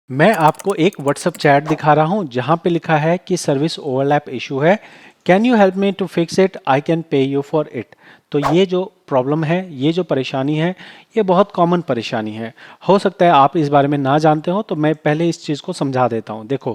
मैं आपको एक व्हाट्सएप चैट दिखा रहा हूं जहां पे लिखा है कि सर्विस ओवरलैप इशू है। Can you help me to fix it, I can pay you for it. तो ये जो प्रॉब्लम है, ये जो परेशानी है, ये बहुत कॉमन परेशानी है। हो सकता है आप इस बारे में ना जानते हो, तो मैं पहले इस चीज़ को समझा देता हूं। देखो,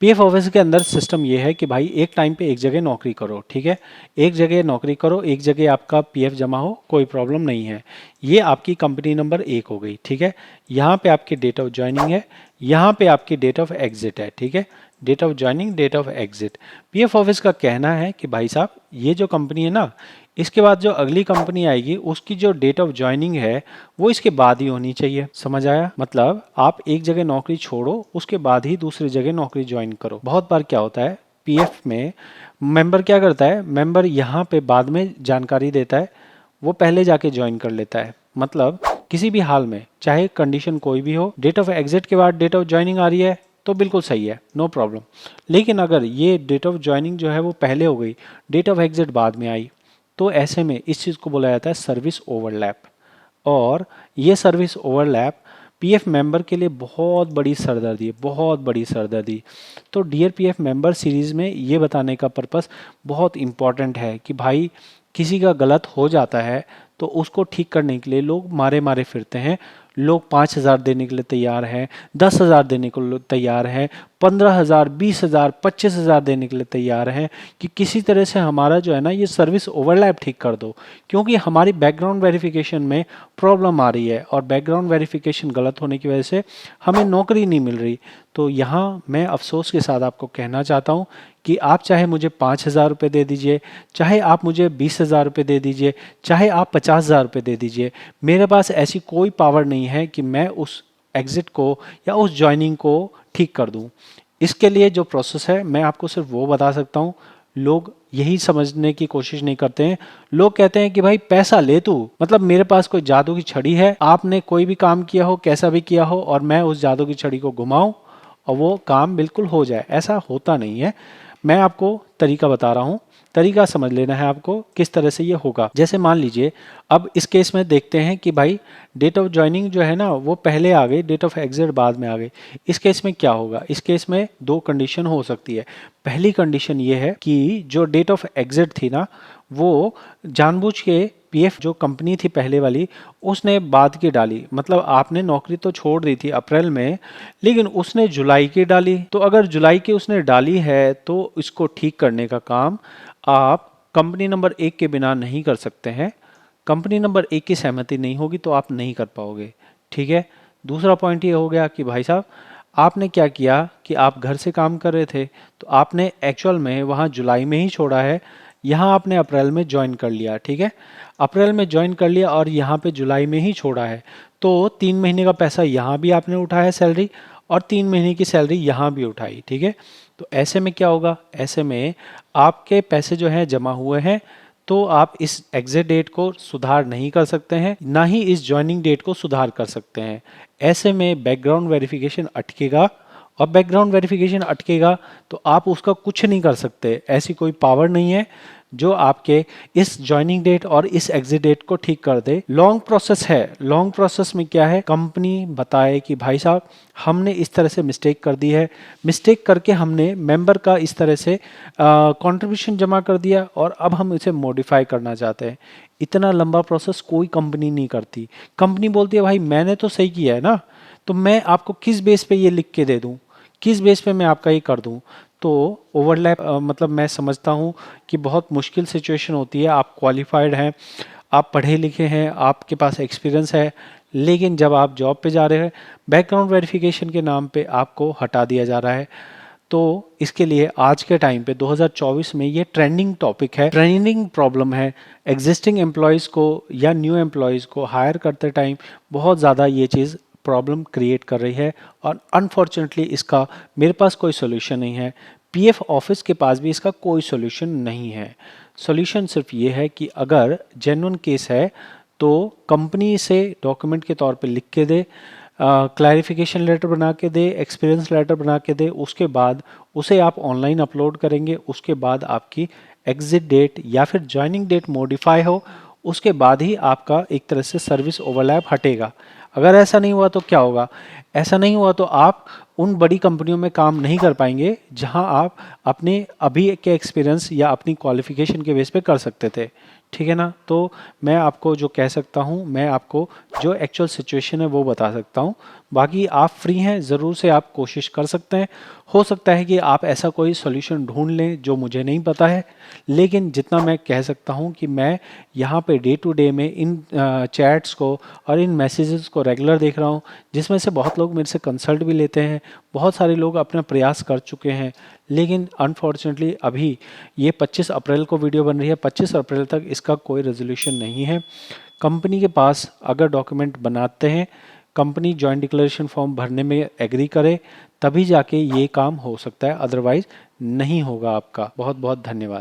पीएफ ऑफिस के अंदर सिस्टम ये है कि भाई एक टाइम पे एक जगह नौकरी करो, ठीक है। एक जगह नौकरी करो, एक जगह आपका पीएफ जमा हो, कोई प्रॉब्लम नहीं है। ये आपकी कंपनी नंबर 1 हो गई, ठीक है। यहाँ पे आपकी डेट ऑफ ज्वाइनिंग है, यहाँ पे आपकी डेट ऑफ एग्जिट है, ठीक है। Date of joining, date of exit. PF office का कहना है कि भाई साहब, ये जो कंपनी है ना, इसके बाद जो अगली कंपनी आएगी उसकी जो डेट ऑफ ज्वाइनिंग है वो इसके बाद ही होनी चाहिए। समझ आया? मतलब आप एक जगह नौकरी छोड़ो, उसके बाद ही दूसरी जगह नौकरी ज्वाइन करो। बहुत बार क्या होता है, पीएफ में मेंबर क्या करता है, मेंबर यहाँ पे बाद में जानकारी देता है, वो पहले जाके ज्वाइन कर लेता है। मतलब किसी भी हाल में, चाहे कंडीशन कोई भी हो, डेट ऑफ एग्जिट के बाद डेट ऑफ ज्वाइनिंग आ रही है तो बिल्कुल सही है, नो प्रॉब्लम। लेकिन अगर ये डेट ऑफ ज्वाइनिंग जो है वो पहले हो गई, डेट ऑफ एग्जिट बाद में आई, तो ऐसे में इस चीज़ को बोला जाता है सर्विस ओवरलैप। और ये सर्विस ओवरलैप पीएफ मेंबर के लिए बहुत बड़ी सरदर्दी है, बहुत बड़ी सरदर्दी। तो डियर पीएफ मेंबर सीरीज़ में ये बताने का पर्पस बहुत इम्पॉर्टेंट है कि भाई किसी का गलत हो जाता है तो उसको ठीक करने के लिए लोग मारे मारे फिरते हैं। लोग 5,000 देने के लिए तैयार हैं, 10,000 देने को तैयार हैं, 15,000, 20,000, 25,000 देने के लिए तैयार हैं कि किसी तरह से हमारा जो है ना ये सर्विस ओवरलैप ठीक कर दो, क्योंकि हमारी बैकग्राउंड वेरिफिकेशन में प्रॉब्लम आ रही है और बैकग्राउंड वेरिफिकेशन गलत होने की वजह से हमें नौकरी नहीं मिल रही। तो यहाँ मैं अफसोस के साथ आपको कहना चाहता हूँ कि आप चाहे मुझे 5,000 रुपये दे दीजिए, चाहे आप मुझे 20,000 रुपये दे दीजिए, चाहे आप 50,000 रुपये दे दीजिए, मेरे पास ऐसी कोई पावर नहीं है कि मैं उस एग्ज़िट को या उस ज्वाइनिंग को ठीक कर दूं। इसके लिए जो प्रोसेस है मैं आपको सिर्फ वो बता सकता हूँ। लोग यही समझने की कोशिश नहीं करते हैं। लोग कहते हैं कि भाई पैसा ले तू, मतलब मेरे पास कोई जादू की छड़ी है, आपने कोई भी काम किया हो, कैसा भी किया हो, और मैं उस जादू की छड़ी को घुमाऊं और वो काम बिल्कुल हो जाए। ऐसा होता नहीं है। मैं आपको तरीका बता रहा हूँ, तरीका समझ लेना है आपको किस तरह से ये होगा। जैसे मान लीजिए, अब इस केस में देखते हैं कि भाई डेट ऑफ ज्वाइनिंग जो है ना वो पहले आ गई, डेट ऑफ एग्जिट बाद में आ गई। इस केस में क्या होगा, इस केस में दो कंडीशन हो सकती है। पहली कंडीशन ये है कि जो डेट ऑफ एग्जिट थी ना, वो जानबूझ के पीएफ जो कंपनी थी पहले वाली, उसने बाद की डाली। मतलब आपने नौकरी तो छोड़ दी थी अप्रैल में, लेकिन उसने जुलाई की डाली। तो अगर जुलाई की उसने डाली है तो इसको ठीक करने का काम आप कंपनी नंबर 1 के बिना नहीं कर सकते हैं। कंपनी नंबर 1 की सहमति नहीं होगी तो आप नहीं कर पाओगे, ठीक है। दूसरा पॉइंट ये हो गया कि भाई साहब, आपने क्या किया कि आप घर से काम कर रहे थे, तो आपने एक्चुअल में वहाँ जुलाई में ही छोड़ा है, यहाँ आपने अप्रैल में ज्वाइन कर लिया, ठीक है। अप्रैल में ज्वाइन कर लिया और यहाँ पे जुलाई में ही छोड़ा है, तो 3 महीने का पैसा यहाँ भी आपने उठाया सैलरी, और 3 महीने की सैलरी यहाँ भी उठाई, ठीक है। तो ऐसे में क्या होगा, ऐसे में आपके पैसे जो हैं जमा हुए हैं, तो आप इस एग्जिट डेट को सुधार नहीं कर सकते हैं, ना ही इस ज्वाइनिंग डेट को सुधार कर सकते हैं। ऐसे में बैकग्राउंड वेरिफिकेशन अटकेगा, और बैकग्राउंड वेरिफिकेशन अटकेगा तो आप उसका कुछ नहीं कर सकते। ऐसी कोई पावर नहीं है जो आपके इस ज्वाइनिंग डेट और इस एग्जिट डेट को ठीक कर दे। लॉन्ग प्रोसेस है। लॉन्ग प्रोसेस में क्या है, कंपनी बताए कि भाई साहब हमने इस तरह से मिस्टेक कर दी है, मिस्टेक करके हमने मेंबर का इस तरह से कंट्रीब्यूशन जमा कर दिया और अब हम इसे मॉडिफाई करना चाहते हैं। इतना लंबा प्रोसेस कोई कंपनी नहीं करती। कंपनी बोलती है भाई मैंने तो सही किया है ना, तो मैं आपको किस बेस पे ये लिख के दे दूं, किस बेस पे मैं आपका ये कर दूं। तो ओवरलैप मतलब मैं समझता हूँ कि बहुत मुश्किल सिचुएशन होती है। आप क्वालिफाइड हैं, आप पढ़े लिखे हैं, आपके पास एक्सपीरियंस है, लेकिन जब आप जॉब पे जा रहे हैं, बैकग्राउंड वेरिफिकेशन के नाम पे आपको हटा दिया जा रहा है। तो इसके लिए आज के टाइम पे 2024 में ये ट्रेंडिंग टॉपिक है, ट्रेंडिंग प्रॉब्लम है। एग्जिस्टिंग एम्प्लॉयज़ को या न्यू एम्प्लॉयज़ को हायर करते टाइम बहुत ज़्यादा ये चीज़ प्रॉब्लम क्रिएट कर रही है, और अनफॉर्चुनेटली इसका मेरे पास कोई सोल्यूशन नहीं है। पीएफ ऑफिस के पास भी इसका कोई सोल्यूशन नहीं है। सोल्यूशन सिर्फ ये है कि अगर जेन्युइन केस है तो कंपनी से डॉक्यूमेंट के तौर पे लिख के दे, क्लैरिफिकेशन लेटर बना के दे, एक्सपीरियंस लेटर बना के दे, उसके बाद उसे आप ऑनलाइन अपलोड करेंगे, उसके बाद आपकी एग्जिट डेट या फिर ज्वाइनिंग डेट मॉडिफाई हो, उसके बाद ही आपका एक तरह से सर्विस ओवरलैप हटेगा। अगर ऐसा नहीं हुआ तो क्या होगा? ऐसा नहीं हुआ तो आप उन बड़ी कंपनियों में काम नहीं कर पाएंगे जहां आप अपने अभी के एक्सपीरियंस या अपनी क्वालिफिकेशन के बेस पे कर सकते थे। ठीक है ना? तो मैं आपको जो कह सकता हूं, मैं आपको जो एक्चुअल सिचुएशन है वो बता सकता हूं। बाकी आप फ्री हैं, ज़रूर से आप कोशिश कर सकते हैं। हो सकता है कि आप ऐसा कोई सॉल्यूशन ढूंढ लें जो मुझे नहीं पता है, लेकिन जितना मैं कह सकता हूं कि मैं यहाँ पे डे टू डे में इन चैट्स को और इन मैसेजेस को रेगुलर देख रहा हूँ, जिसमें से बहुत लोग मेरे से कंसल्ट भी लेते हैं, बहुत सारे लोग अपना प्रयास कर चुके हैं, लेकिन अनफॉर्चुनेटली अभी ये 25 अप्रैल को वीडियो बन रही है, 25 अप्रैल तक इसका कोई रेजोल्यूशन नहीं है। कंपनी के पास अगर डॉक्यूमेंट बनाते हैं, कंपनी जॉइंट डिक्लेरेशन फॉर्म भरने में एग्री करे, तभी जाके ये काम हो सकता है, अदरवाइज नहीं होगा आपका। बहुत बहुत धन्यवाद।